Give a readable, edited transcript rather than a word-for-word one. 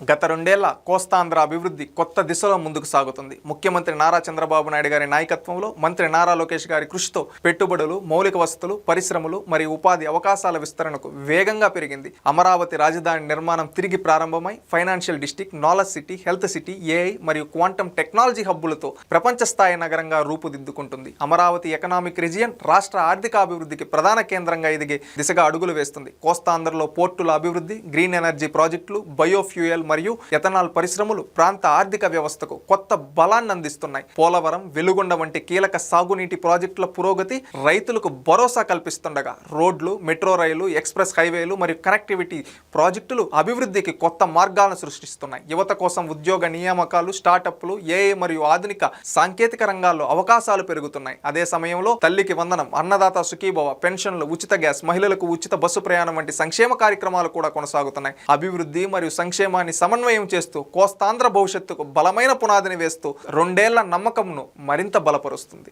గత రెండేళ్ల కోస్తాంధ్ర అభివృద్ధి కొత్త దిశలో ముందుకు సాగుతుంది. ముఖ్యమంత్రి నారా చంద్రబాబు నాయుడు గారి నాయకత్వంలో మంత్రి నారా లోకేష్ గారి కృషితో పెట్టుబడులు, మౌలిక వసతులు, పరిశ్రమలు మరియు ఉపాధి అవకాశాల విస్తరణకు వేగంగా పెరిగింది. అమరావతి రాజధాని నిర్మాణం తిరిగి ప్రారంభమై financial district, knowledge city, health city, AI మరియు క్వాంటమ్ టెక్నాలజీ హబ్బులతో ప్రపంచ స్థాయి నగరంగా రూపుదిద్దుకుంటుంది. అమరావతి ఎకనామిక్ రీజియన్ రాష్ట్ర ఆర్థిక అభివృద్ధికి ప్రధాన కేంద్రంగా ఎదిగే దిశగా అడుగులు వేస్తుంది. కోస్తాంధ్రలో పోర్టుల అభివృద్ధి, గ్రీన్ ఎనర్జీ ప్రాజెక్టులు, బయోఫ్యూయల్ మరియు ఎథనాల్ పరిశ్రమలు ప్రాంత ఆర్థిక వ్యవస్థకు కొత్త బలాన్ని అందిస్తున్నాయి. పోలవరం, వెలుగొండ వంటి కీలక సాగునీటి ప్రాజెక్టుల పురోగతి రైతులకు భరోసా కల్పిస్తుండగా రోడ్లు, మెట్రో రైలు, ఎక్స్ప్రెస్ హైవేలు మరియు కనెక్టివిటీ ప్రాజెక్టులు అభివృద్ధికి కొత్త మార్గాలను సృష్టిస్తున్నాయి. యువత కోసం ఉద్యోగ నియామకాలు, స్టార్టప్లు, ఏఐ మరియు ఆధునిక సాంకేతిక రంగాల్లో అవకాశాలు పెరుగుతున్నాయి. అదే సమయంలో తల్లికి వందనం, అన్నదాత సుఖీభవ, పెన్షన్లు, ఉచిత గ్యాస్, మహిళలకు ఉచిత బస్సు ప్రయాణం వంటి సంక్షేమ కార్యక్రమాలు కూడా కొనసాగుతున్నాయి. అభివృద్ధి మరియు సంక్షేమాన్ని సమన్వయం చేస్తూ కోస్తాంధ్ర భవిష్యత్తుకు బలమైన పునాదిని వేస్తూ రెండేళ్ల నమ్మకంను మరింత బలపరుస్తుంది.